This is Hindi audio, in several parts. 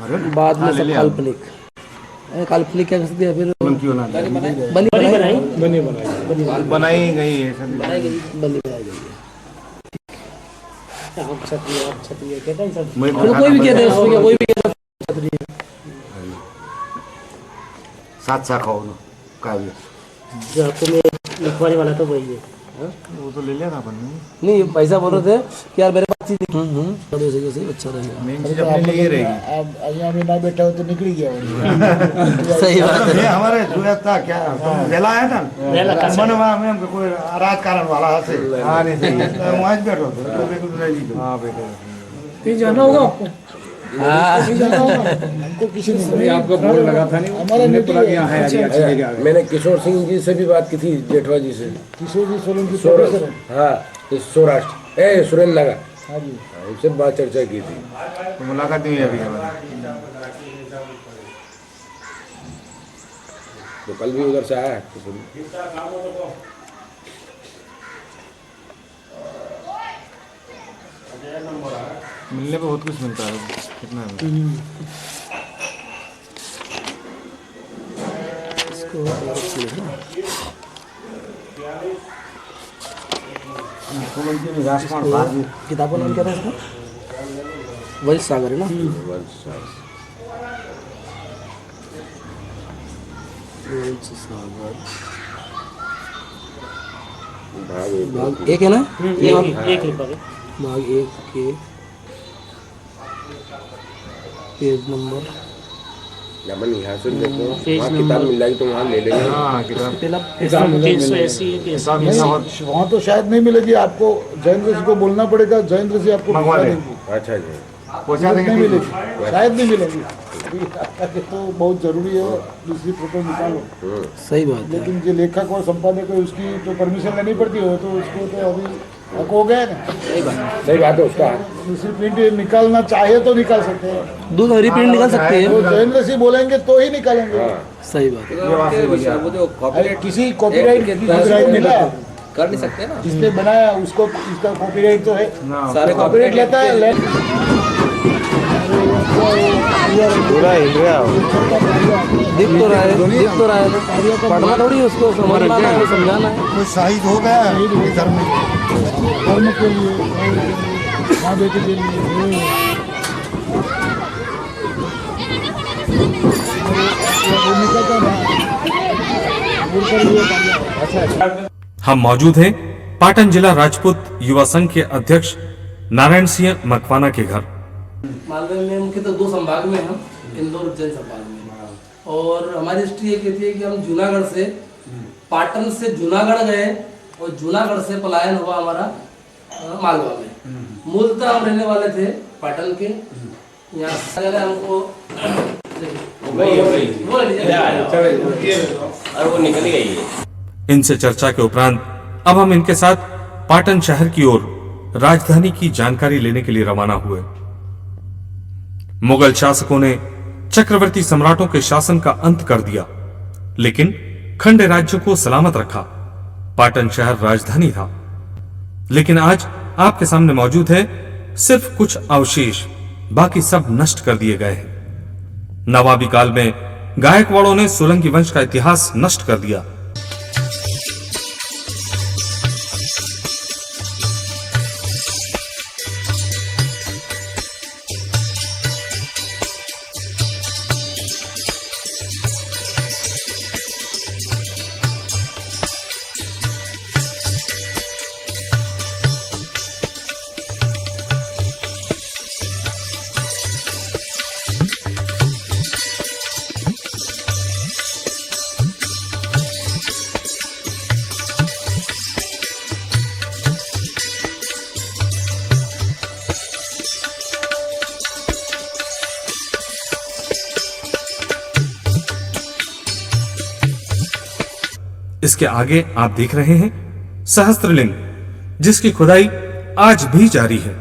बाद में सब काल्पनिक काल्पनिक क्या कर सकते हैं। फिर बनी बनाई गई है, बनाई गई बनी बनाई गई है। कोई भी कहते हैं उसमें, कोई भी कहता है छतरी है। सात शाखाओं का भी जो तुम्हें लिखवाने वाला था वही है। वो तो ले लिया था अपन ने। नहीं पैसा बोल रहे थे कि यार मेरे पास चीज सही अच्छा रहेगा। मेन चीज अपने लिए रहेगी। अब यहाँ में ना बैठा हो तो निकल गया सही बात है। हमारे जो था क्या वेला आया था मन में हमको कोई राजकारण वाला से हाँ नहीं सही वहाँ बैठो तो हाँ कहीं जाना होगा आपको। हमको किसी ने आपको बोल लगा था नहीं हमारा मैंने किशोर सिंह जी से भी बात की थी, जेठवा जी से। किशोर जी सोलंकी हाँ सौराष्ट्र सुरेंद्र नगर। हाँ जी उनसे बात चर्चा की थी, तो मुलाकात हुई अभी तो कल भी उधर से आया। मिलने पे बहुत कुछ मिलता है कितना किताबों नाम क्या था इसका? वंश सागर है ना। वंश सागर भाग एक है ना। एक लिखा है भाग एक के पेज नंबर अपन यहाँ से देखो, वहाँ किताब मिल जाएगी तो वहाँ ले लेंगे। हाँ किताब 380। वहाँ तो शायद नहीं मिलेगी आपको, जयेंद्र जी को बोलना पड़ेगा, जयेंद्र जी आपको मंगवा पहुंचा लें। देंगे। अच्छा जी, पहुँचा नहीं देंगे। मिलेगी, शायद नहीं मिलेगी। तो बहुत जरूरी है दूसरी फोटो निकालो। सही बात है। लेकिन जो लेखक और संपादक है उसकी तो परमिशन लेनी पड़ती हो, तो उसको तो अभी हक हो गया ना। सही बात है उसका। दूसरी प्रिंट निकालना चाहे तो निकाल सकते हैं, दूसरा रिप्रिंट निकाल सकते हैं। तो जयेंद्र सिंह बोलेंगे तो ही निकालेंगे। सही बात है। अरे किसी कॉपीराइट मिला कर नहीं सकते ना, जिसने बनाया उसको, इसका कॉपीराइट तो है, सारे कॉपीराइट लेता है पूरा हिल रहा है। दिख तो रहा है पढ़ना थोड़ी उसको समझना है, समझाना है। कोई शहीद हो गया धर्म के लिए, माँ बेटी के लिए। हम मौजूद हैं पाटन जिला राजपूत युवा संघ के अध्यक्ष नारायण सिंह मकवाना के घर। मालवे में मुख्यतः दो संभाग में हम, इंदौर जन संभाग में। और हमारी हिस्ट्री ये कहती है कि हम जूनागढ़ से, पाटन से जूनागढ़ गए और जूनागढ़ से पलायन हुआ हमारा मालवा में। मूलतः हम रहने वाले थे पाटन के। यहाँ हमको वो निकल गई है। इनसे चर्चा के उपरांत अब हम इनके साथ पाटन शहर की ओर राजधानी की जानकारी लेने के लिए रवाना हुए। मुगल शासकों ने चक्रवर्ती सम्राटों के शासन का अंत कर दिया, लेकिन खंड राज्य को सलामत रखा। पाटन शहर राजधानी था, लेकिन आज आपके सामने मौजूद है सिर्फ कुछ अवशेष, बाकी सब नष्ट कर दिए गए हैं। नवाबी काल में गायकवाड़ों ने सोलंकी वंश का इतिहास नष्ट कर दिया। इसके आगे आप देख रहे हैं सहस्त्रलिंग, जिसकी खुदाई आज भी जारी है।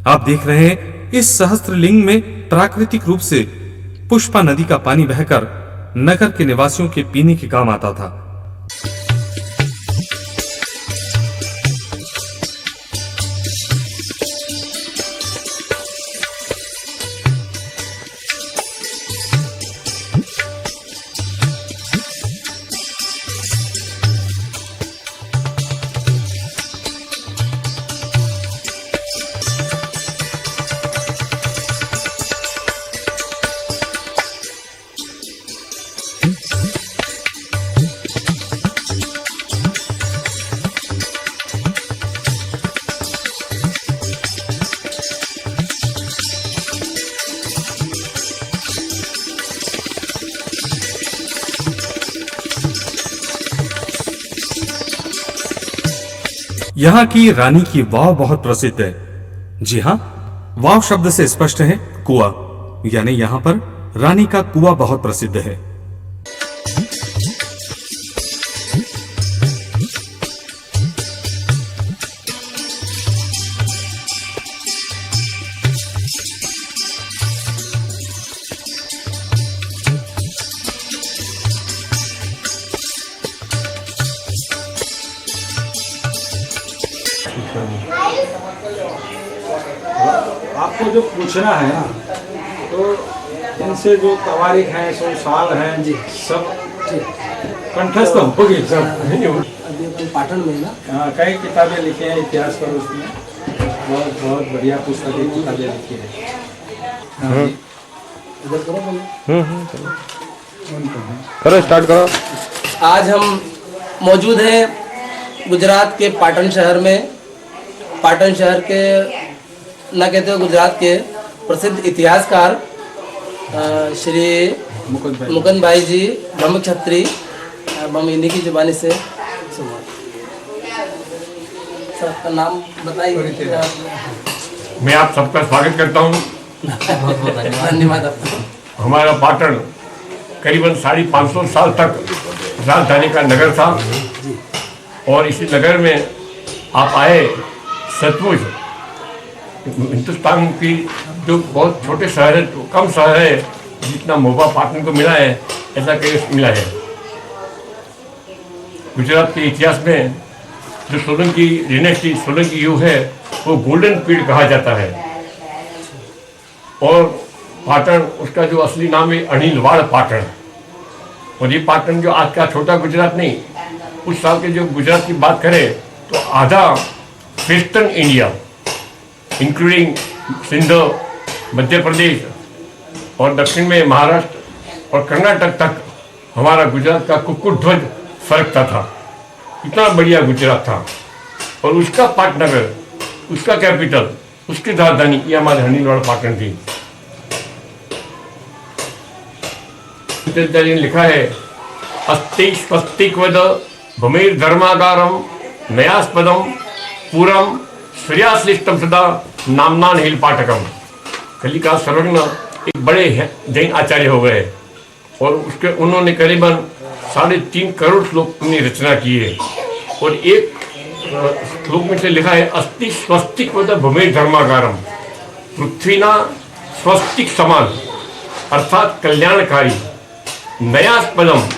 आप देख रहे हैं इस सहस्त्रलिंग में प्राकृतिक रूप से पुष्पा नदी का पानी बहकर नगर के निवासियों के पीने के काम आता था। यहाँ की रानी की वाव बहुत प्रसिद्ध है। जी हाँ, वाव शब्द से स्पष्ट है कुआं, यानी यहाँ पर रानी का कुआं बहुत प्रसिद्ध है। आपको जो पूछना है ना, तो इनसे जो तवारीख हैं, सो साल हैं जी, सब कंठस्थ होगी सब। अभी अपन पाटन में है ना। हाँ, कई किताबें लिखी हैं इतिहास पर, उसमें बहुत बहुत बढ़िया पुस्तकें किताबें लिखी हैं। इधर करो करो, स्टार्ट करो। आज हम मौजूद हैं गुजरात के पाटन शहर में। पाटन शहर के ना कहते हो गुजरात के प्रसिद्ध इतिहासकार श्री मुकुंद भाई जी ब्रह्म क्षत्री, अब हम इन्हीं की जुबानी से सुना। सर आपका नाम बताइए। मैं आप सबका स्वागत करता हूँ। धन्यवाद आपका। हमारा पाटन करीबन 550 साल तक राजधानी का नगर था, और इसी नगर में आप आए सचमुच हिंदुस्तान की जो बहुत छोटे शहर है, तो कम शहर है जितना मोबा पाटन को मिला है, ऐसा कहीं मिला है। गुजरात के इतिहास में जो सोलंकी डिनेस्टी, सोलंकी युग है, वो गोल्डन पीरियड कहा जाता है। और पाटन, उसका जो असली नाम है अनिलवाड़ पाटन। और ये पाटन जो आज का छोटा गुजरात नहीं, उस साल के जो गुजरात की बात करें तो आधा western India including Sindh, Madhya Pradesh और दक्षिण में महाराष्ट्र और कर्नाटक तक हमारा गुजरात का कुक्कुट ध्वज फरकता था। इतना बढ़िया गुजरात था। और उसका पाटनगर, उसका कैपिटल, उसकी राजधानी ये हमारे अनिलवाड़ पाटन थी। ने लिखा है, अस्ति स्वस्तिक्वद भूमिर धर्मागारम नयास्पदम पूरम श्रेयाश्लिष्टम सदा नामनान हिल पाठकम। कलिका सर्वज्ञ एक बड़े जैन आचार्य हो गए, और उसके उन्होंने करीबन 3.5 करोड़ श्लोक की रचना की है। और एक श्लोक में से लिखा है, अस्ति स्वस्तिक्वद भूमिर धर्मागारम, पृथ्वीना स्वस्तिक समान अर्थात कल्याणकारी, नयास्पदम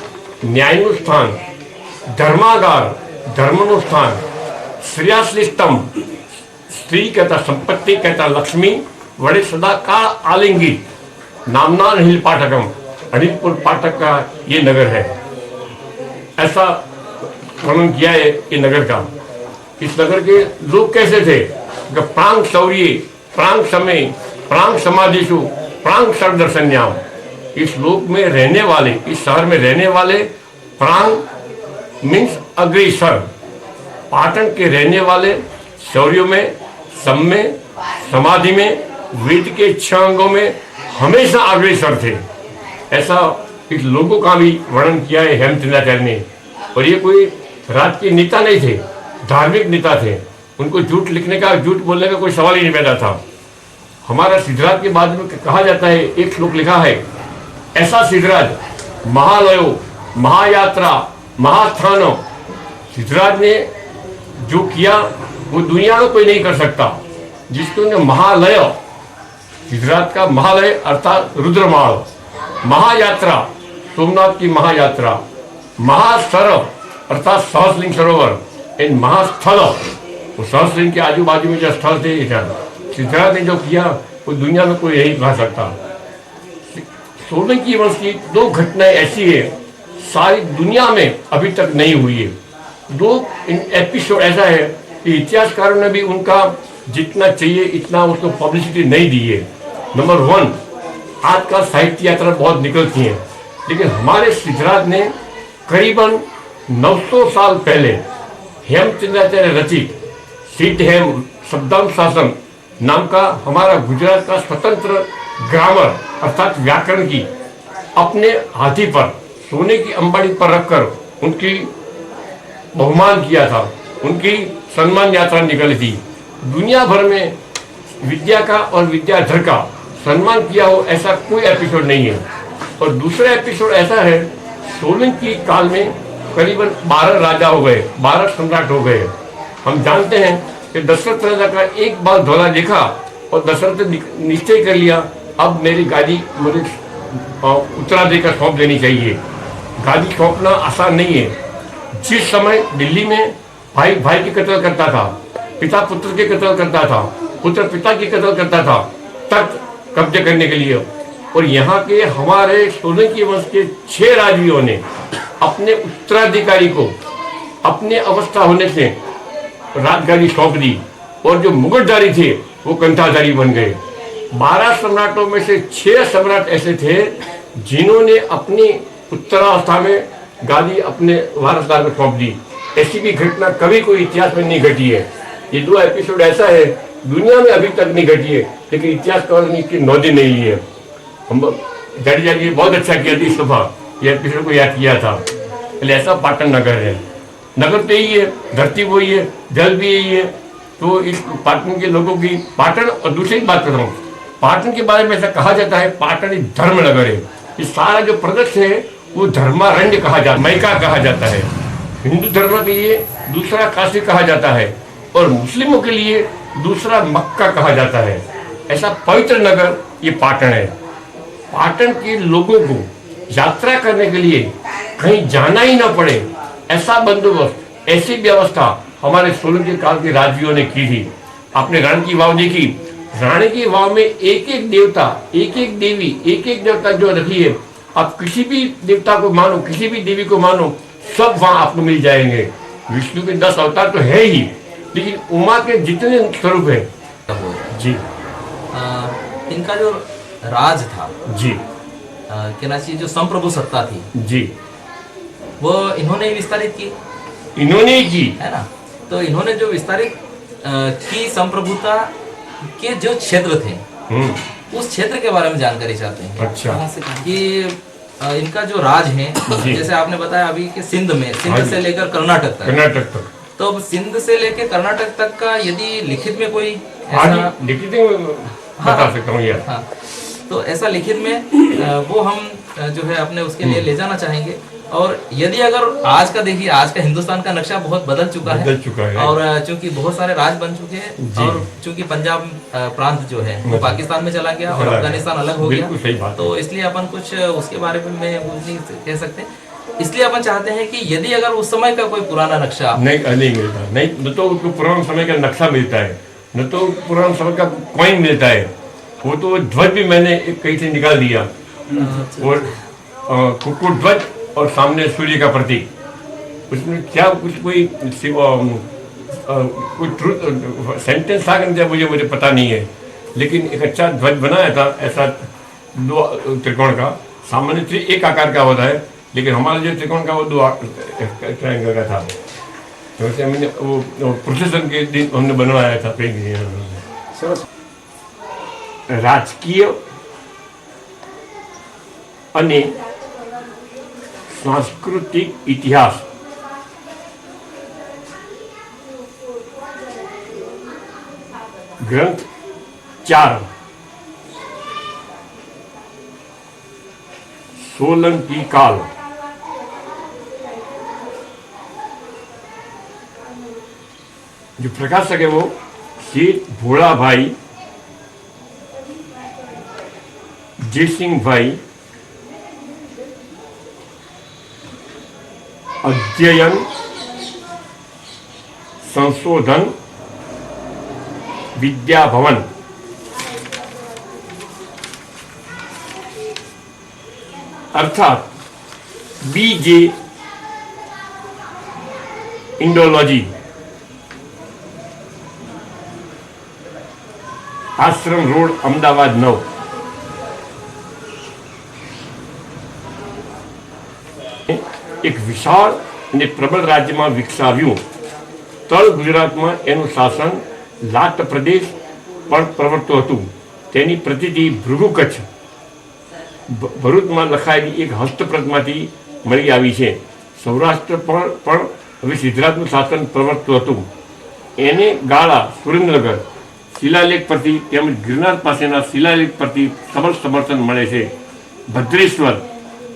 न्यायानुष्ठान, धर्मागार धर्मानुष्ठान, श्रेयाश्लिष्टम स्त्री कहता संपत्ति कहता लक्ष्मी, बड़े सदा काल आलिंगित, नामनान हिल पाठकम, अनिलपुर पाठक का ये नगर है। ऐसा वर्णन किया है ये नगर का। इस नगर के लोग कैसे थे? प्रांग शौर्य, प्रांग समय, प्रांग समाधिशु, प्रांग सर्वदर्शन्याम। इस लोक में रहने वाले, इस शहर में रहने वाले, प्रांग मीन्स अग्रेसर, पाटन के रहने वाले शौर्यों में, सम्य, समाधि में, वेद के 6 अंगों में हमेशा अग्रेसर थे। ऐसा इस लोगों का भी वर्णन किया है हेमचंद्राचार्य ने। और ये कोई राजकीय नेता नहीं थे, धार्मिक नेता थे। उनको झूठ लिखने का, झूठ बोलने का कोई सवाल ही नहीं पैदा था। हमारा सिद्धराज के बाद में कहा जाता है, एक श्लोक लिखा है, ऐसा सिद्धराज महालयो, महायात्रा, महास्थानो। सिद्धराज ने जो किया वो दुनिया में कोई नहीं कर सकता। जिसको महालय, सिद्धराज का महालय अर्थात रुद्रमाल, महायात्रा सोमनाथ की महायात्रा, महासर अर्थात सहस्रलिंग सरोवर, एंड महास्थल, वो सहस्रलिंग के आजू बाजू में जो स्थल थे, सिद्धराज ने जो किया वो दुनिया में कोई नहीं कर सकता। सोलंकी वंश की 2 घटनाएं ऐसी है, सारी दुनिया में अभी तक नहीं हुई है। 2 एपिसोड ऐसा है कि इतिहासकारों ने भी उनका जितना चाहिए इतना उसको पब्लिसिटी नहीं दी है। नंबर 1, आजकल साहित्य यात्रा बहुत निकलती हैं, लेकिन हमारे सिद्धराज ने करीबन 900 साल पहले हेमचंद्राचार्य रचित सिद्ध हेम शब्दानुशासन नाम का हमारा गुजरात का स्वतंत्र ग्रामर अर्थात व्याकरण की अपने हाथी पर, सोने की अंबाड़ी पर रखकर उनकी बहुमान किया था, उनकी सम्मान यात्रा निकली थी। दुनिया भर में विद्या का और विद्याधर का सम्मान किया हो ऐसा कोई एपिसोड नहीं है। और दूसरा एपिसोड ऐसा है, सोलंकी काल में करीबन 12 राजा हो गए, 12 सम्राट हो गए। हम जानते हैं कि दशरथ राजा का एक बार धौला देखा और दशरथ ने निश्चय कर लिया, अब मेरी गादी मुझे उत्तराधिकारी सौंप देनी चाहिए। गादी सौंपना आसान नहीं है। जिस समय दिल्ली में भाई भाई की कत्ल करता था, पिता पुत्र के कत्ल करता था, पुत्र पिता की कत्ल करता था तख्त कब्जे करने के लिए, और यहाँ के हमारे सोलंकी वंश के 6 राजवियों ने अपने उत्तराधिकारी को अपने अवस्था होने से राजगादी सौंप दी, और जो मुगटधारी थे वो कंठाधारी बन गए। 12 सम्राटों में से 6 सम्राट ऐसे थे जिन्होंने अपनी उत्तरावस्था में गादी अपने वारसदार को सौंप दी। ऐसी भी घटना कभी कोई इतिहास में नहीं घटी है। ये 2 एपिसोड ऐसा है दुनिया में अभी तक नहीं घटी है, लेकिन इतिहासकारों ने इसकी नोंदी नहीं ली है। हम जडेजा जी बहुत अच्छा किया था, इस दफा ये एपिसोड को याद किया था। पहले ऐसा पाटन नगर है, नगर तो यही है, धरती वही है, जल भी यही है। तो इस पाटन के लोगों की, पाटन, और दूसरी बात कर रहा हूँ, पाटन के बारे में ऐसा कहा जाता है पाटन एक धर्म नगर है। ये सारा जो प्रदेश है वो धर्मारण्य कहा जाता है, मैका कहा जाता है। हिंदू धर्म के लिए दूसरा काशी कहा जाता है और मुस्लिमों के लिए दूसरा मक्का कहा जाता है। ऐसा पवित्र नगर ये पाटन है। पाटन के लोगों को यात्रा करने के लिए कहीं जाना ही ना पड़े, ऐसा बंदोबस्त, ऐसी व्यवस्था हमारे सोलंकी काल के राजवियों ने की थी। आपने रानी की वाव देखी, रानी की वाव में एक एक देवता, एक एक देवी, एक एक देवता जो रखी है, आप किसी भी देवता को मानो, किसी भी देवी को मानो, सब वहां आपको मिल जाएंगे। विष्णु के 10 अवतार तो है ही, लेकिन उमा के जितने स्वरूप है जी, इनका जो राज था जी, कहना चाहिए जो संप्रभु सत्ता थी जी, वो इन्होंने ही विस्तारित की, इन्होंने ही की, है ना। तो इन्होंने जो विस्तारित की संप्रभुता के जो क्षेत्र थे, उस क्षेत्र के बारे में जानकारी चाहते हैं। अच्छा। कि इनका जो राज है, जैसे आपने बताया अभी कि सिंध में, सिंध से लेकर कर्नाटक तक, तो अब सिंध से लेकर कर्नाटक तक का यदि लिखित में कोई ऐसा, लिखित बता सकता हूँ यार। हाँ, तो ऐसा लिखित में वो हम जो है अपने उसके लिए ले जाना चाहेंगे। और यदि अगर आज का देखिए, आज का हिंदुस्तान का नक्शा बहुत बदल चुका है और चूंकि बहुत सारे राज बन चुके हैं, और चूंकि पंजाब प्रांत जो है वो पाकिस्तान में चला गया और अफगानिस्तान अलग हो गया, तो इसलिए अपन कुछ उसके बारे में नहीं कह सकते। इसलिए अपन चाहते हैं कि यदि अगर उस समय का कोई पुराना नक्शा नहीं मिलता, नहीं, न तो पुराना समय का नक्शा मिलता है, न तो पुराना समय का कॉइन मिलता है। वो तो ध्वज भी मैंने कहीं से निकाल दिया, और कुक्कुट ध्वज और सामने सूर्य का प्रतीक, उसमें क्या कुछ कोई ट्रुथ सेंटेंस था कि मुझे पता नहीं है, लेकिन एक अच्छा ध्वज बनाया था, ऐसा 2 त्रिकोण का, सामान्य एक आकार का होता है, लेकिन हमारा जो त्रिकोण का वो 2 ट्रायंगल का था। तो वैसे हमने वो प्रोसेसन के दिन हमने बनवाया था पेंटिंग। राजकीय અને सांस्कृतिक इतिहास ग्रंथ 4 सोलंकी काल। जो प्रकाशक है वो श्री भोला भाई जयसिंह भाई, अध्ययन संशोधन विद्या भवन, अर्थात बीजे इंडोलॉजी, आश्रम रोड अमदावाद 9। એક વિશાળ અને પ્રબળ રાજ્યમાં વિકસાવ્યું। તળ ગુજરાતમાં એનું શાસન લાટ પ્રદેશ પણ પ્રવર્તતું હતું। તેની પ્રતિનિધિ ભૃગુ કચ્છ ભરૂચમાં લખાયેલી એક હસ્તપ્રતમાંથી મળી આવી છે। સૌરાષ્ટ્ર પણ હવે સિદ્ધરાજનું શાસન પ્રવર્તતું હતું। એને ગાળા સુરેન્દ્રનગર શિલાલેખ પરથી તેમજ ગિરનાર પાસેના શિલાલેખ પરથી સબળ સમર્થન મળે છે. ભદ્રેશ્વર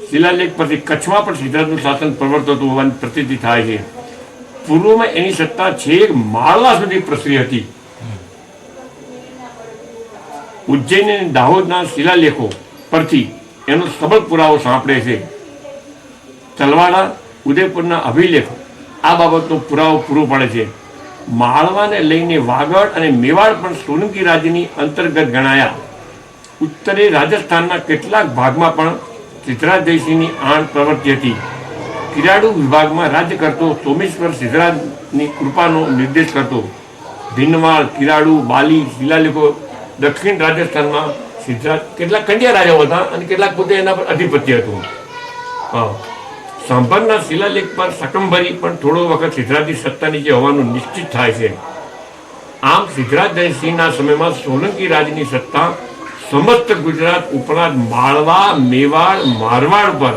શિલાલેખ પરથી કચ્છમાં પણ સિદ્ધરાજનું શાસન પ્રવર્તતું હોવાની પ્રતીતિ થાય છે. પૂર્વમાં એની સત્તા છેક માળવા સુધી પ્રસરી હતી. ઉજ્જૈન અને દાહોદના શિલાલેખો પરથી એનો સબળ પુરાવો સાંપડે છે. તલવાડા ઉદયપુરના અભિલેખ આ બાબતનો પુરાવો પૂરો પાડે છે. માળવાને લઈને વાગડ અને મેવાડ પણ સોલંકી રાજ્યની અંતર્ગત ગણાયા. ઉત્તરે રાજસ્થાનના કેટલાક ભાગમાં પણ સિદ્ધરાજ જયસિંહની આણ પ્રવૃત્તિ હતી. કિરાડુ વિભાગમાં રાજ્ય કરતો સોમેશ્વર સિદ્ધરાજની કૃપાનો નિર્દેશ કરતો. ભીનવાડ, કિરાડુ, બાલી શિલાલેખો દક્ષિણ રાજસ્થાનમાં સિદ્ધરાજ કેટલાક કંડિયા રાજાઓ હતા અને કેટલાક પોતે એના પર અધિપત્ય હતું. સાંભરના શિલાલેખ પર શકંભરી પણ થોડો વખત સિદ્ધરાજની સત્તા નીચે હોવાનું નિશ્ચિત થાય છે. આમ સિદ્ધરાજ જયસિંહના સમયમાં સોલંકી રાજની સત્તા સમસ્ત ગુજરાત ઉપરાંત માળવા, મેવાડ, મારવાડ પર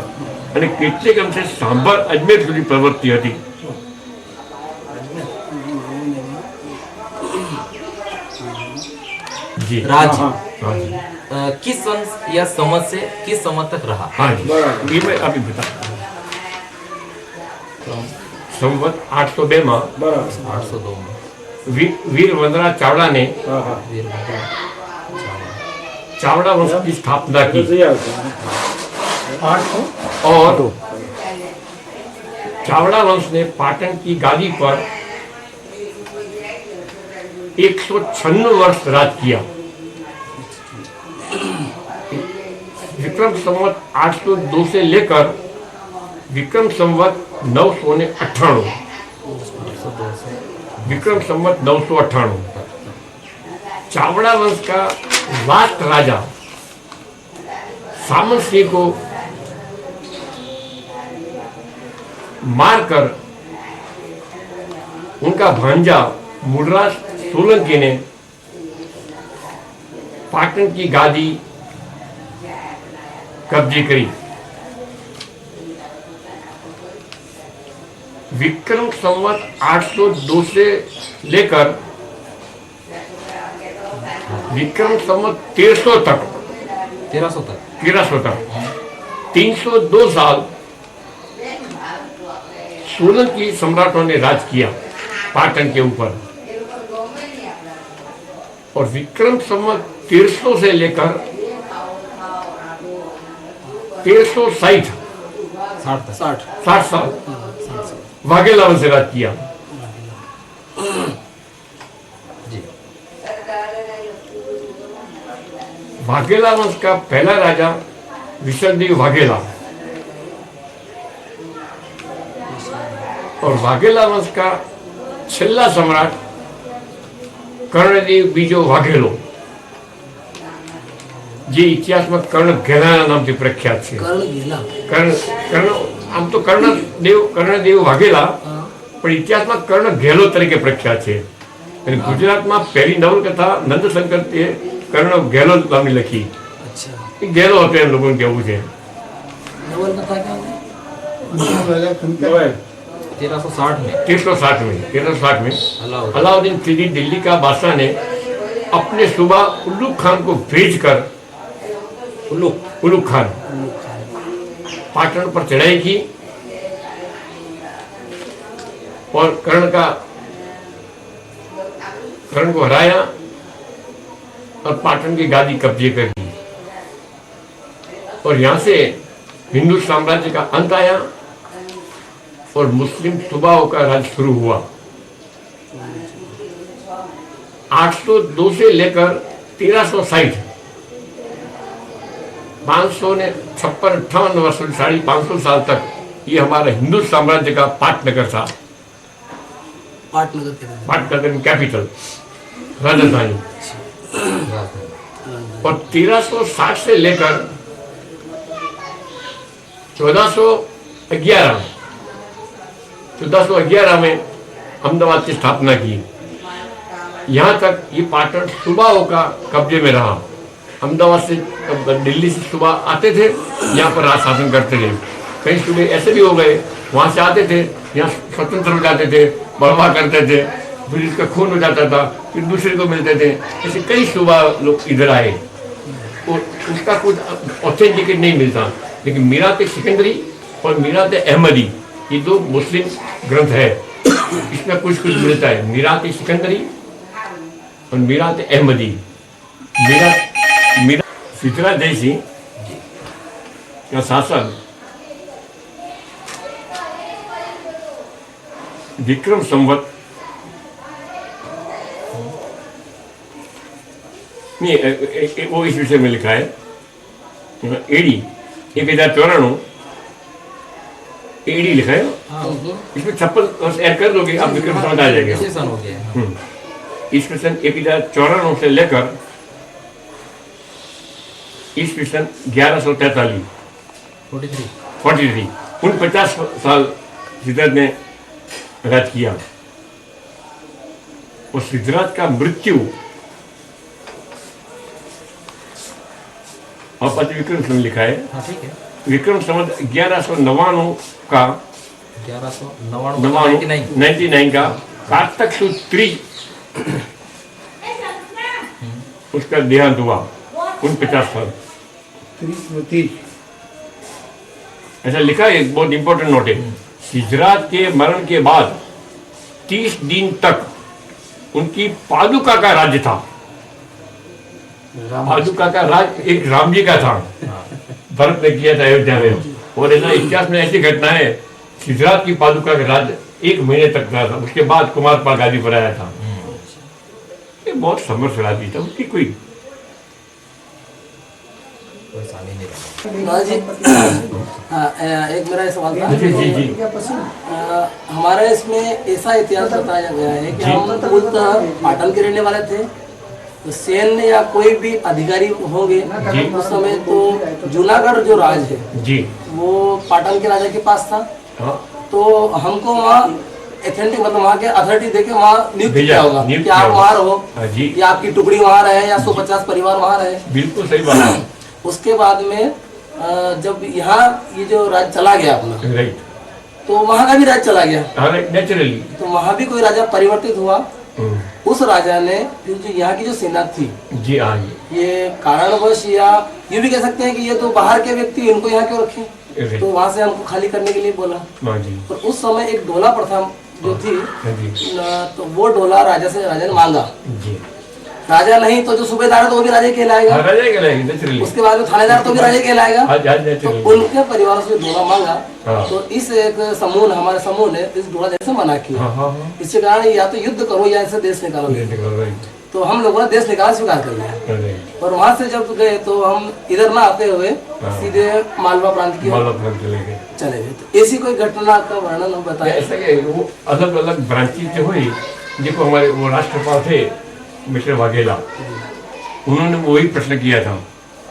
અને કેટલીક અંશે સાંભર, અજમેર સુધી પ્રવૃત્તિ હતી. जी राज्य किस सन या समझ से किस समझ तक रहा? हाँ जी, ये मैं अभी बता. संवत 802 में 802 में वीर वंदना चावड़ा ने चावड़ा वंश की स्थापना की और चावड़ा वंश ने पाटन की गादी पर 196 वर्ष राज किया. विक्रम संवत 802 से लेकर विक्रम संवत 998 विक्रम संवत 998 चावड़ा वंश का लास्ट राजा सामंत सिंह को मारकर उनका भांजा मूलराज सोलंकी ने पाटन की गादी कब्जे करी. विक्रम संवत 802 से लेकर विक्रम संवत 1300 तक 302 साल सोलंकी सम्राटों ने राज किया पाटन के ऊपर. और विक्रम संवत 1300 से लेकर 1360 साल वाघेला वंश से राज किया. वाघेला वंश का पहला राजा विशलदेव वाघेला और वाघेला वंश का छेल्ला सम्राट कर्णदेव बीजो वाघेलो जे इतिहास में कर्ण घेला नाम से प्रख्यात है. कर्ण आम तो कर्णदेव वाघेला पर इतिहास में कर्ण घेलो तरीके प्रख्यात है. गुजरात में पहली नवलकथा नंदशंकर कर्ण घेलो नाम लखी. घेलो होते हैं लोगों के कहूँ है. 1360 में अलाउद्दीन खिलजी दिल्ली का बादशाह ने अपने सूबा उल्लू खान को भेजकर उल्लू खान पाटन पर चढ़ाई की और कर्ण को हराया और पाटन की गादी कब्जे कर ली. और यहाँ से हिंदू साम्राज्य का अंत आया और मुस्लिम सूबाओं का राज शुरू हुआ. 802 से लेकर 1360 556-58 वर्ष 550 साल तक ये हमारा हिंदू साम्राज्य का पाटनगर था. पाटनगर कैपिटल राजधानी. और 1360 से लेकर 1411 में अहमदाबाद की स्थापना की. यहाँ तक ये पाटन सूबाओं का कब्जे में रहा. अहमदाबाद से दिल्ली से सूबा आते थे, यहाँ पर राज शासन करते थे. कई सूबे ऐसे भी हो गए वहाँ से आते थे, यहाँ स्वतंत्र हो जाते थे, बड़वा करते थे फिर इसका खून हो जाता था, फिर दूसरे को मिलते थे। ऐसे कई सूबा लोग इधर आए और उसका कुछ ऑथेंटिकेट नहीं मिलता। लेकिन मीरात सिकंदरी और मीरात अहमदी ये दो मुस्लिम ग्रंथ है, इसमें कुछ कुछ मिलता है। मीरात सिकंदरी और मीरात अहमदी। मीरा सिद्रा जैसी का शासन विक्रम संवत नहीं, वो इस विषय में लिखा है एडी 1094 एडी लिखा है। इसमें 56 वर्ष ऐड कर दोगे आप विक्रम संवत आ जाएगा। ईस्वी सन 1094 से लेकर ईस्वी सन 1143 उन 50 साल सिद्धार्थ ने राज किया। और सिद्धार्थ का मृत्यु और पति विक्रम संवत लिखा है। विक्रम संवत 1199 का 99 का कार्तक सुद 3 उसका देहांत हुआ। उन 50 साल 30 ऐसा लिखा है। बहुत इंपॉर्टेंट नोट है। सिद्धराज के मरण के बाद 30 दिन तक उनकी पादुका का राज्य था। पादुका का राज एक राम जी का था, भरत ने किया था अयोध्या में। और ऐसा इतिहास में ऐसी घटना है, सिद्धराज की पादुका का राज 1 महीने तक था। उसके बाद कुमारपाल गादी पर आया था। ये बहुत समर्थ राज्य था, उसकी कोई जी। एक मेरा सवाल था। जी। हमारे इसमें ऐसा इतिहास बताया गया है कि हम मूलतः पाटन के रहने वाले थे, तो सैन्य या कोई भी अधिकारी होंगे उस समय तो जूनागढ़ जो राज है जी वो पाटन के राजा के पास था। तो हमको वहाँ एथेंटिक मतलब वहाँ के अथॉरिटी देके वहाँ नियुक्त किया होगा कि आप वहाँ रहो या आपकी टुकड़ी वहाँ रहे या 150 परिवार वहाँ रहे। बिल्कुल सही बात है। उसके बाद में जब यहाँ ये जो राज्य चला गया अपना, राइट, तो वहाँ का भी राज्य चला गया नेचुरली। तो वहाँ भी कोई राजा परिवर्तित हुआ। उस राजा ने फिर जो यहाँ की जो सेना थी जी हाँ, ये कारणवश या ये भी कह सकते हैं कि ये तो बाहर के व्यक्ति इनको यहाँ क्यों रखे, तो वहाँ से हमको खाली करने के लिए बोला। जी। और उस समय एक डोला प्रथा जो थी तो वो डोला राजा ने मांगा। जी। राजा नहीं तो जो सूबेदार है तो वो भी राजा कहलाएगा। नेचुरली। उसके बाद में थानेदार तो भी राजा कहलाएगा। तो उनके परिवार से डोला मांगा। तो इस एक समूह हमारे समूह ने इस डोला जैसे मना किया। इसके कारण या तो युद्ध करो या ऐसे देश निकालो। तो हम लोगों ने देश निकाल स्वीकार कर लिया। और वहाँ से जब गए तो हम इधर ना आते हुए सीधे मालवा प्रांत की चले गए। तो ऐसी कोई घटना का वर्णन हम बताएं। ऐसा कि वो अलग अलग ब्रांचेज जो हुई, देखो हमारे वो राष्ट्रपाल थे मिस्टर वाघेला, उन्होंने वही प्रश्न किया था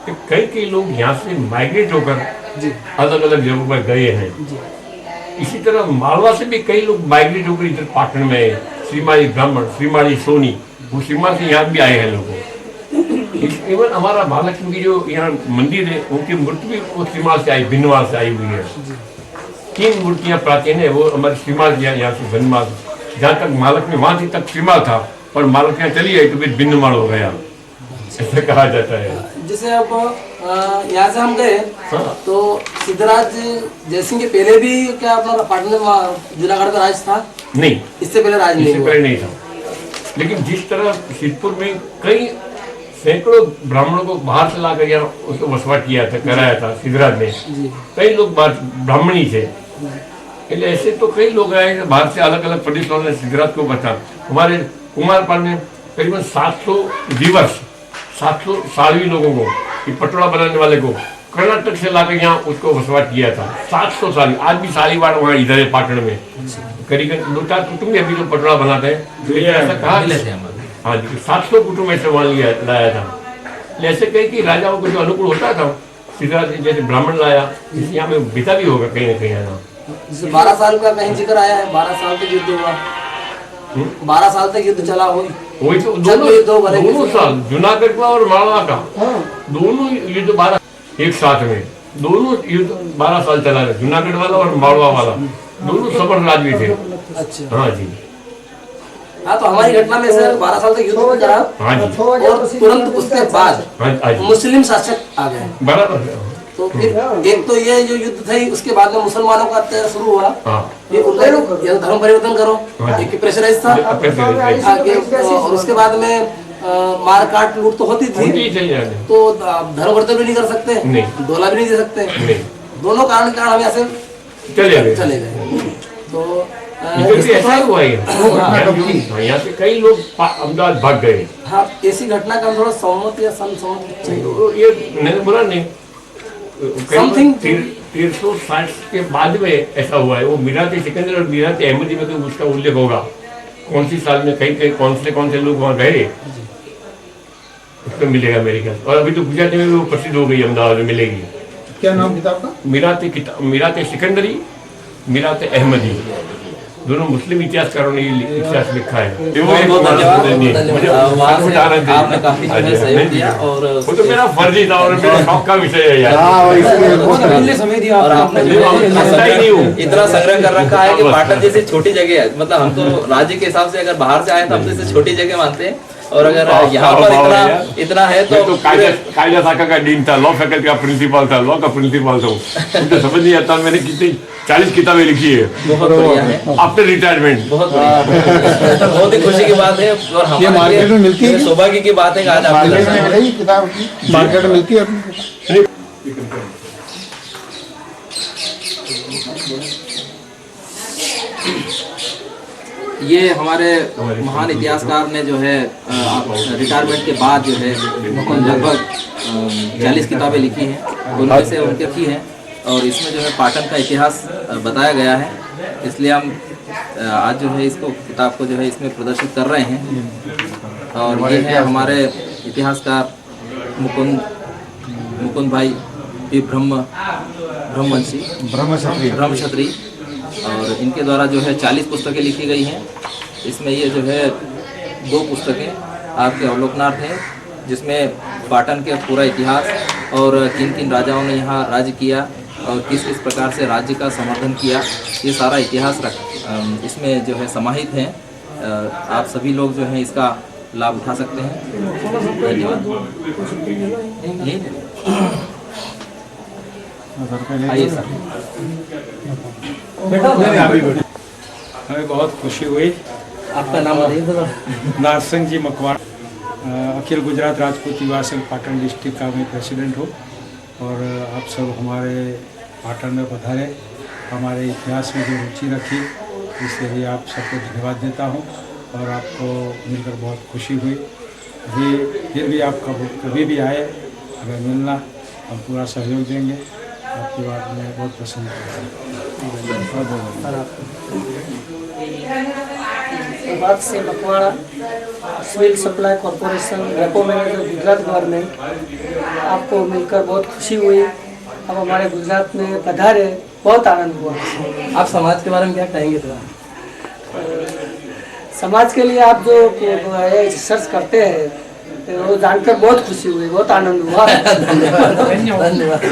कि कई लोग यहाँ से माइग्रेट होकर अलग अलग जगहों पर गए हैं। इसी तरह मालवा से भी कई लोग माइग्रेट होकर इधर पाटन में श्रीमाली ब्राह्मण, श्रीमाली सोनी, वो सीमा से यहाँ भी आए हैं लोग। इवन हमारा महालक्ष्मी की जो यहाँ मंदिर है उनकी मूर्ति भी वो श्रीमाल से आई, भिन्नवाल से आई हुई है। 3 मूर्तियाँ प्राचीन है, वो हमारे श्रीमाल की यहाँ से भिन्नवाल। जहाँ तक महालक्ष्मी वहाँ थी तक श्रीमाल था, और महालक्ष्मी चली गई तो फिर भिन्नवाल हो गया, ऐसा कहा जाता है। जैसे अब यहाँ से हम गए तो सिद्धराज जयसिंह के पहले भी क्या अपना पाटन में जूनागढ़ का राज था? नहीं, इससे पहले राज नहीं था। लेकिन जिस तरह सिद्धपुर में कई सैकड़ों ब्राह्मणों को बाहर से लाकर यहाँ उसको वसवाट किया था, कराया था सिद्धराज ने। कई लोग ब्राह्मणी थे, इसलिए ऐसे तो कई लोग आए बाहर से, अलग अलग प्रदेशों ने सिद्धराज को बचा। हमारे कुमारपाल में करीबन 700 वीवर्स, 700 साड़वी लोगों को, पटोला बनाने वाले को कर्नाटक से लाकर यहाँ उसको वसवाट किया था। 700 साल। आज भी सालीवाड़ वहाँ इधर है पाटन में, करीबन 2-4 कुटुंब अभी लोग पटोला बनाते हैं। तो ऐसा कहा हाँ जी, 700 कुटुंब ऐसे वहाँ लाया था। ऐसे कहीं कि राजाओं को जो अनुकूल होता था, सिद्धराज जैसे ब्राह्मण लाया, यहाँ में बिता भी होगा कहीं ना कहीं आना। 12 साल का कहीं जिक्र आया है, 12 साल तक युद्ध हुआ। 12 साल तक युद्ध चला हुई। वही तो दोनों साल जूनागढ़ का और मालवा का दोनों युद्ध 12 एक साथ में, दोनों युद्ध 12 साल चला है। जूनागढ़ वाला और मालवा वाला दोनों समर्थ राज्य थे। अच्छा। हाँ जी। हाँ, तो हमारी घटना में से 12 साल तक युद्ध करा हाँ जी और तुरंत उसके बाद हाँ जी मुस्लिम शासक आ गए। बराबर तो फिर एक तो ये जो युद्ध थे, उसके बाद में मुसलमानों का अत्याचार शुरू हुआ। हाँ ये उनका ये धर्म परिवर्तन करो, एक प्रेशराइज था आगे। और उसके बाद में मार काट लूट तो होती थी, तो धर्म परिवर्तन भी नहीं कर सकते, डोला भी नहीं दे सकते, दोनों कारण के कारण हम यहाँ से चले गए। तो ऐसा हुआ है यहाँ से कई लोग अहमदाबाद भाग गए। हाँ, ऐसी घटना का थोड़ा सहमत या संसहमत चाहिए। ये मैंने बोला नहीं, Something 360 के बाद में ऐसा हुआ है। वो मीरात सिकंदर और मीरात अहमदी में तो उसका उल्लेख होगा, कौन सी साल में कहीं कौन से लोग वहाँ गए, उसको मिलेगा मेरे ख्याल। और अभी तो गुजराती में भी वो प्रसिद्ध हो गई, अहमदाबाद में मिलेगी। क्या नाम किताब का? मीरात सिकंदरी, मीरात अहमदी, दोनों मुस्लिम इतिहासकारों ने इतिहास लिखा है। आपने काफी जो है सहयोग दिया और वो तो मेरा फर्ज ही था और मेरा शौक का विषय है यार। और आपने इतना संग्रह कर रखा है कि पाटन जैसी छोटी जगह है, मतलब हम तो राज्य के हिसाब से अगर बाहर से आए तो हम तो इसे छोटी जगह मानते हैं, और अगर यहाँ पर इतना है तो कायदा शाखा का डीन था, लॉ फैकल्टी का प्रिंसिपल था, लॉ का प्रिंसिपल था। मुझे समझ नहीं आता, मैंने कितनी 40 किताबें लिखी है। बहुत बढ़िया है, आफ्टर रिटायरमेंट। बहुत बढ़िया, बहुत ही खुशी की बात है। और ये मार्केट में मिलती है, सौभाग्य की बात है कि आज आपकी किताब मार्केट में मिलती है। ये हमारे महान इतिहासकार ने जो है रिटायरमेंट के बाद जो है लगभग 40 किताबें लिखी हैं, उनमें से उनकी रखी हैं, और इसमें जो है पाटन का इतिहास बताया गया है। इसलिए हम आज जो है इसको किताब को जो है इसमें प्रदर्शित कर रहे हैं। और ये है हमारे इतिहासकार मुकुंद भाई ब्रह्म क्षत्रिय, और इनके द्वारा जो है 40 पुस्तकें लिखी गई हैं। इसमें ये जो है 2 पुस्तकें आपके अवलोकनार्थ हैं, जिसमें पाटन के पूरा इतिहास और किन किन राजाओं ने यहाँ राज्य किया और किस किस प्रकार से राज्य का समर्थन किया, ये सारा इतिहास इसमें जो है समाहित है। आप सभी लोग जो हैं इसका लाभ उठा सकते हैं। धन्यवाद। आइए सर। हमें बहुत खुशी हुई। आपका नाम बताइए। नारसिंह जी मकवाड़, अखिल गुजरात राजपूत युवा संघ पाटन डिस्ट्रिक्ट का मैं प्रेसिडेंट हूँ। और आप सब हमारे पाटन में पधारे, हमारे इतिहास में जो रुचि रखी, इसके लिए आप सबको धन्यवाद देता हूँ। और आपको मिलकर बहुत खुशी हुई। फिर भी आप कभी भी आए, अगर मिलना, हम पूरा सहयोग देंगे। आपकी बात में बहुत पसंद बात से Makwada civil supply corporation depot manager Gujarat government, आपको मिलकर बहुत खुशी हुई। अब हमारे गुजरात में पधारे, बहुत आनंद हुआ। आप समाज के बारे में क्या कहेंगे थोड़ा? समाज के लिए आप जो रिसर्च करते हैं वो जानकर बहुत खुशी हुई, बहुत आनंद हुआ। धन्यवाद।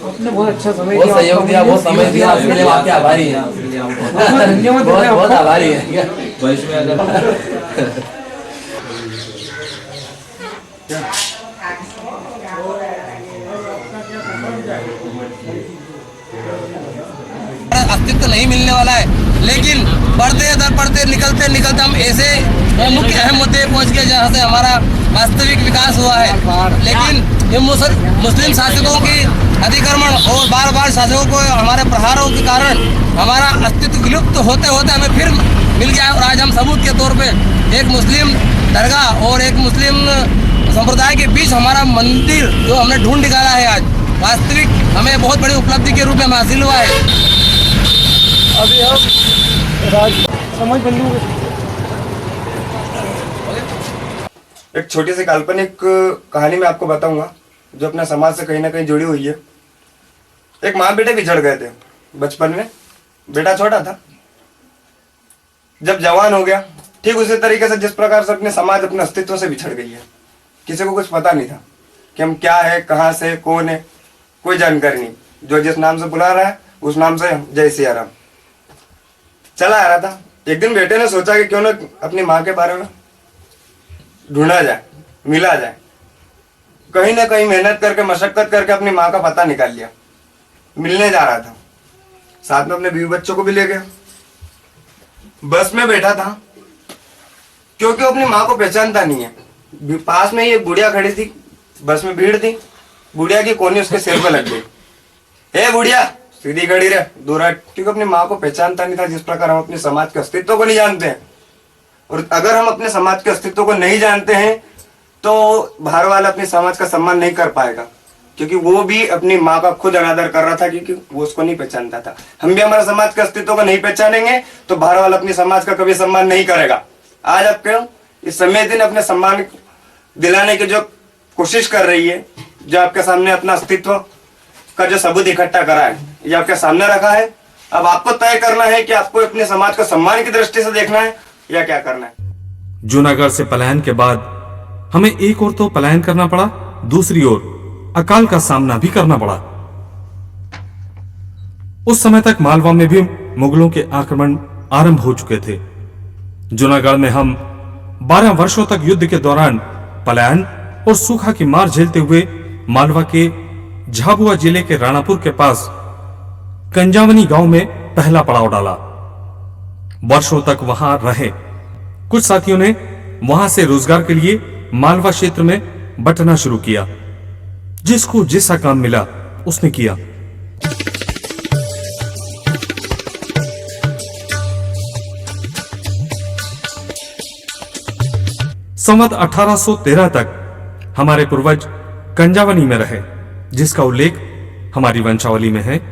आपने बहुत अच्छा समय बहुत सहयोग दिया, बहुत समय दिया, उसके लिए आपके आभारी हैं। बहुत आभारी है। भविष्य में अगर अस्तित्व नहीं मिलने वाला है, लेकिन बढ़ते दर बढ़ते निकलते निकलते हम ऐसे मुख्य अहम मुद्दे पहुंच गए जहां से हमारा वास्तविक विकास हुआ है। लेकिन ये मुस्लिम शासकों की अतिक्रमण और बार बार शासकों को हमारे प्रहारों के कारण हमारा अस्तित्व विलुप्त होते होते हमें फिर मिल गया। और आज हम सबूत के तौर पे एक मुस्लिम दरगाह और एक मुस्लिम संप्रदाय के बीच हमारा मंदिर जो हमने ढूंढ निकाला है, आज वास्तविक हमें बहुत बड़ी उपलब्धि के रूप में हासिल हुआ है। अभी हम समझ बंधु एक छोटी सी काल्पनिक कहानी मैं आपको बताऊंगा जो अपने समाज से कहीं ना कहीं जुड़ी हुई है। एक माँ बेटे बिछड़ गए थे बचपन में। बेटा छोटा था, जब जवान हो गया, ठीक उसी तरीके से जिस प्रकार से अपने समाज अपने अस्तित्व से बिछड़ गई है। किसी को कुछ पता नहीं था कि हम क्या है, कहाँ से, कौन है, कोई जानकारी नहीं। जो जिस नाम से बुला रहा है उस नाम से जय सिया राम चला आ रहा था। एक दिन बेटे ने सोचा कि क्यों ना अपनी माँ के बारे में ढूंढा जाए, मिला जाए। कहीं ना कहीं मेहनत करके, मशक्कत करके अपनी माँ का पता निकाल लिया। मिलने जा रहा था, साथ में अपने बीवी बच्चों को भी ले गया। बस में बैठा था क्योंकि वो अपनी माँ को पहचानता नहीं है। पास में ही एक बुढ़िया खड़ी थी, बस में भीड़ थी, बुढ़िया की कोनी उसके सिर पे लग गई। ए बुढ़िया, सीधी खड़ी रहे, दूर हट। क्योंकि अपनी माँ को पहचानता नहीं था, जिस प्रकार हम अपने समाज के अस्तित्व को नहीं जानते हैं। और अगर हम अपने समाज के अस्तित्व को नहीं जानते हैं तो बाहर वाला अपने समाज का सम्मान नहीं कर पाएगा, क्योंकि वो भी अपनी माँ का खुद अनादर कर रहा था, क्योंकि वो उसको नहीं पहचानता था। हम भी हमारे समाज के अस्तित्व को नहीं पहचानेंगे तो बाहर वाला अपने समाज का कभी सम्मान नहीं करेगा। आज आपके इस समय दिन अपने सम्मान दिलाने की जो कोशिश कर रही है, जो आपके सामने अपना अस्तित्व का जो सबूत इकट्ठा करा है, ये आपके सामने रखा है। अब आपको तय करना है कि आपको अपने समाज को सम्मान की दृष्टि से देखना है या क्या करना है। जूनागढ़ से पलायन के बाद हमें एक ओर तो पलायन करना पड़ा, दूसरी ओर अकाल का सामना भी करना पड़ा। उस समय तक मालवा में भी मुगलों के आक्रमण आरंभ हो चुके थे। जूनागढ़ में हम 12 वर्षों तक युद्ध के दौरान पलायन और सूखा की मार झेलते हुए मालवा के झाबुआ जिले के राणापुर के पास कंजावनी गांव में पहला पड़ाव डाला। वर्षों तक वहां रहे। कुछ साथियों ने वहां से रोजगार के लिए मालवा क्षेत्र में बटना शुरू किया। जिसको जैसा काम मिला उसने किया। संवत 1813 तक हमारे पूर्वज कंजावनी में रहे, जिसका उल्लेख हमारी वंशावली में है।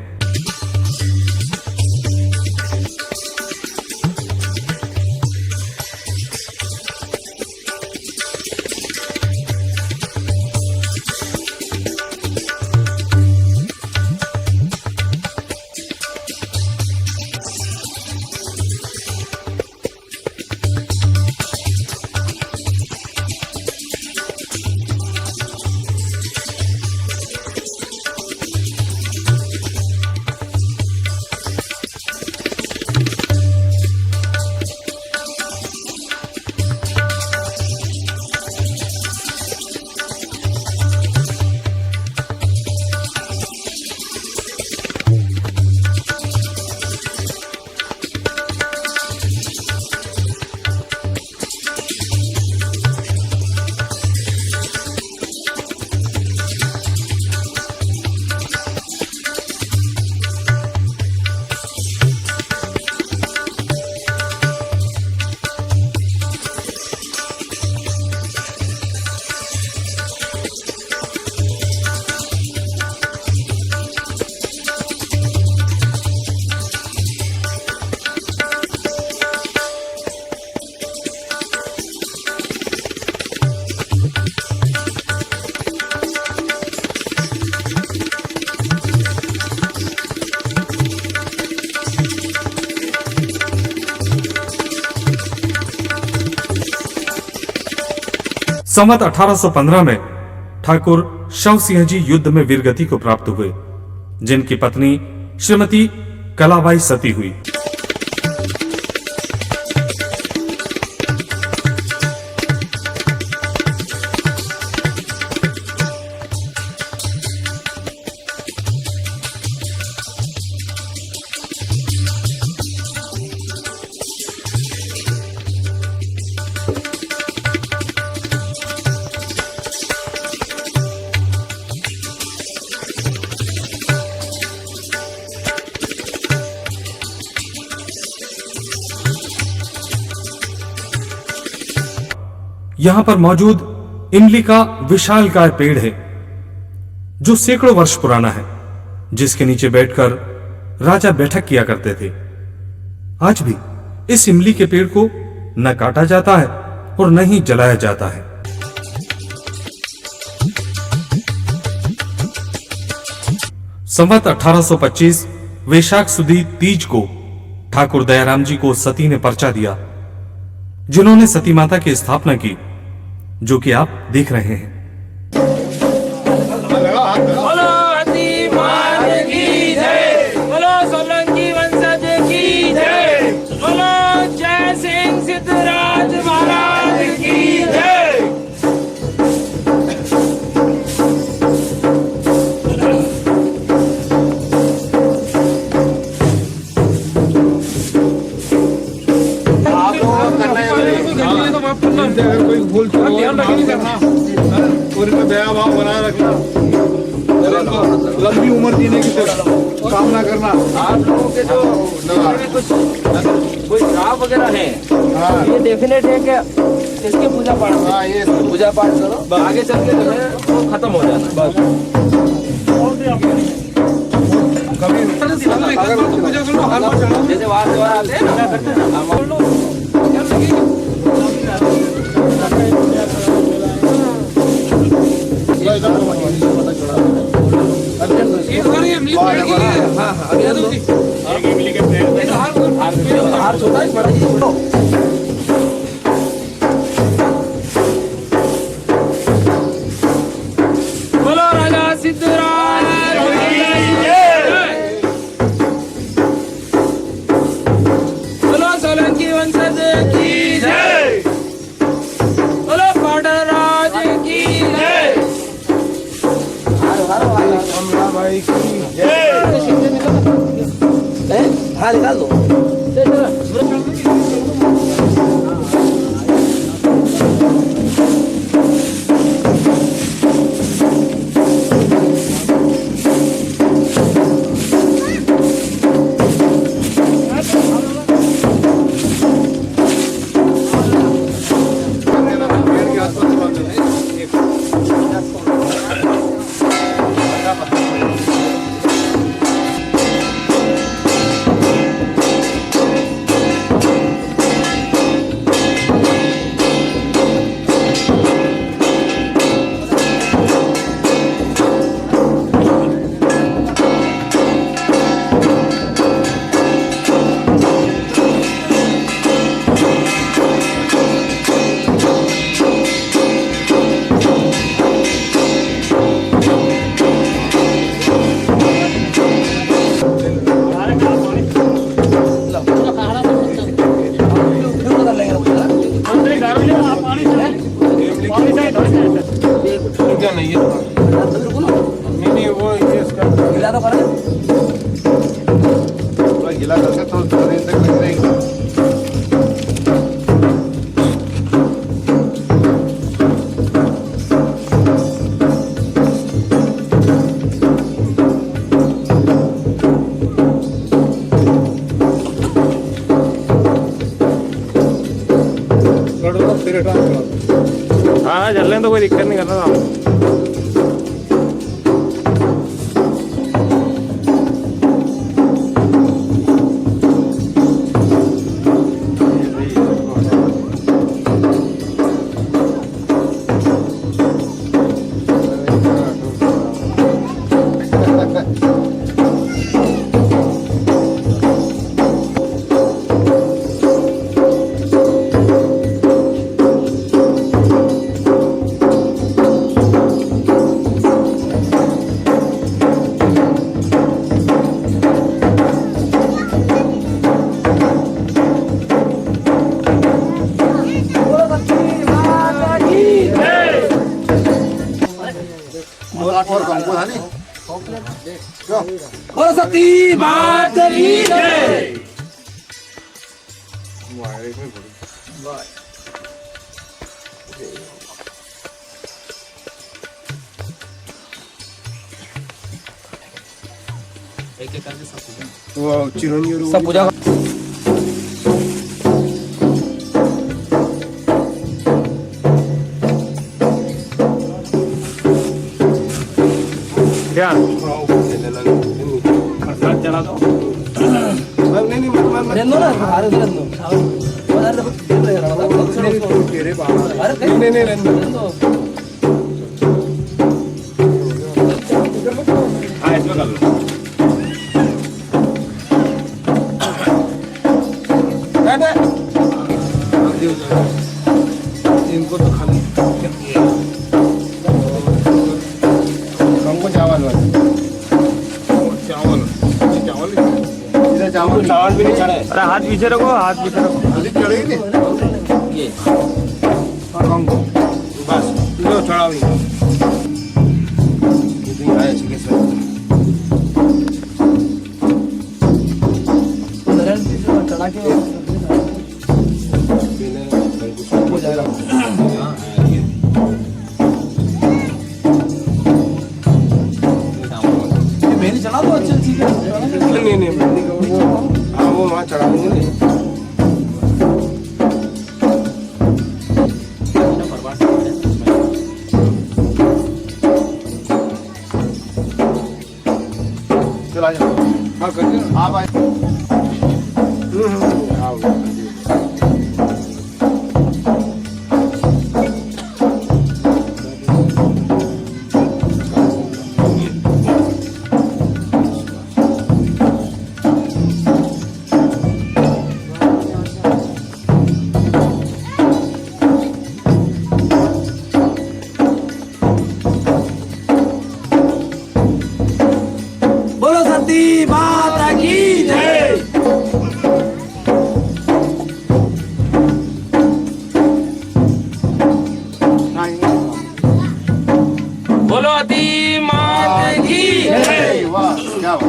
संवत 1815 में ठाकुर शव सिंह जी युद्ध में वीरगति को प्राप्त हुए, जिनकी पत्नी श्रीमती कलाबाई सती हुई। यहां पर मौजूद इमली का विशालकाय पेड़ है, जो सैकड़ों वर्ष पुराना है, जिसके नीचे बैठकर राजा बैठक किया करते थे। आज भी इस इमली के पेड़ को न काटा जाता है और न ही जलाया जाता है। संवत 1825 वैशाख सुदी तीज को ठाकुर दयाराम जी को सती ने पर्चा दिया, जिन्होंने सती माता की स्थापना की, जो कि आप देख रहे हैं। बोलो सोलंकी वंशज की जय, बोलो जय कोई भूल चूक ध्यान रखना और इनमें दया भाव बनाए रखना, लंबी उम्र जीने की कामना करना। आप लोगों के जो कुछ कोई श्राप वगैरह है, ये डेफिनेट है कि इसकी पूजा पाठ, हाँ ये पूजा पाठ करो, आगे चल के जो है वो खत्म हो जाना। जैसे वार त्योहार आते हैं बोलो राजा सिद्धराज सोलंकी वंशज की जय, बोलो पाटन राज की जय, कमला भाई की जय। हाँ निकाल दो। नहीं वो ये इसका गिला करके तो देर तक लग जाएगी। हाँ चल रहे तो कोई दिक्कत नहीं करना। सरस्वती माता की जय। एक एक करके सब पूजा चला दो इनको तो खाली हमको चावल चावल भी नहीं चढ़े। अरे हाथ पीछे रखो, हाथ पीछे रखो। चढ़ेगी नहीं ये हमको बस लो चढ़ाओ चढ़ा के हो जाएगा। नहीं नहीं हाँ वो वहाँ चढ़ा देंगे नहीं चला जाओ हाँ कर दो आप आए बोलो सती माता की जय। बोलो अति माता की जय। वाह क्या बात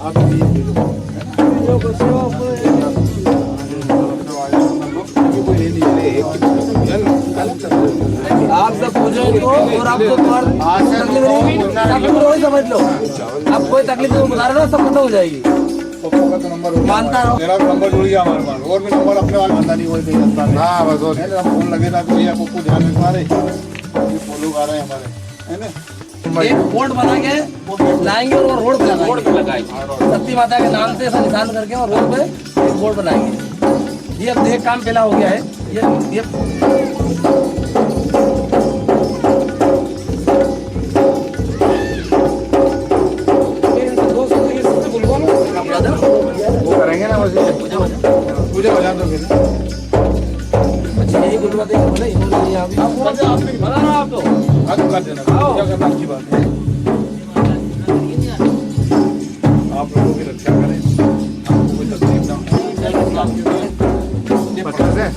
आप ये दे दो कोई ले लीजिए आप सब पूजो और आपको तकलीफ समझ लो, आप कोई तकलीफ नहीं बता रहे हो, सब खत्म हो जाएगी। मानता रहो मेरा नंबर जुड़ गया हमारे पास और भी नंबर अपने वाले मानता नहीं वही हाँ बस और फोन लगे था तो ये आपको ध्यान में आ रहे ये फॉलो आ रहे हैं हमारे है ना एक बोर्ड बना के लाएंगे और रोड पे लगाएंगे सती माता के नाम से ऐसा निशान करके और रोड पे एक बोर्ड बनाएंगे। ये अब एक काम पहला हो गया है। ये वो करेंगे ना वैसे पूजा हो जाए तो फिर अच्छा यही गुरुवार आप तो हाँ तो कर देना पूजा करना अच्छी बात है आप लोगों की रक्षा करें आपको कोई तकलीफ ना हो 50 है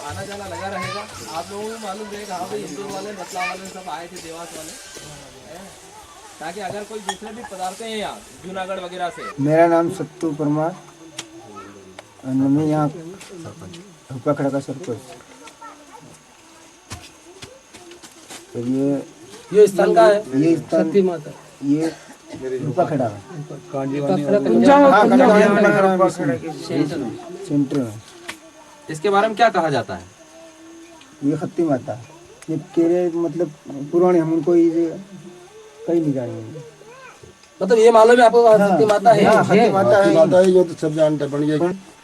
आना जाना लगा रहेगा। आप लोगों को मालूम रहेगा हाँ भाई इंदौर वाले मतला वाले सब आए थे देवास वाले ताकि अगर कोई दूसरे भी पदार्थ हैं यहाँ जूनागढ़ वगैरह से। मेरा नाम सत्तू परमार और मैं यहाँ पकड़ा का सरपंच। तो ये स्थान का है, ये स्थान सती माता ये पकड़ा सेंटर में। इसके बारे में क्या कहा जाता है? ये खत्ती माता ये केरे मतलब पुराने हम उनको ये कहीं नहीं जाएंगे मतलब ये मालूम है आपको सती माता है। खत्ती माता है जो तो सब जानते बन गए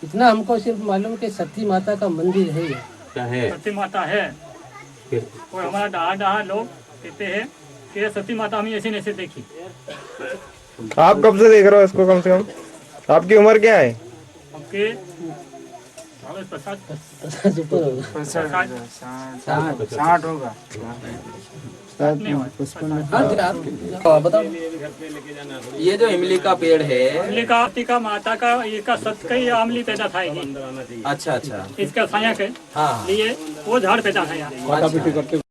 इतना हमको सिर्फ मालूम कि सती माता का मंदिर है। क्या है? सती माता है और हमारा डहा लोग कहते हैं कि सती माता हमें ऐसे नहीं देखी। आप कब से देख रहे हो इसको? कम से कम आपकी उम्र क्या है? आपके 60 होगा बताओ ये जो इमली का पेड़ है इमली का माता का ये का सत का ये आमली पैदा था। अच्छा अच्छा इसका छाया के हाँ लिए वो झाड़ पैदा था यहाँ।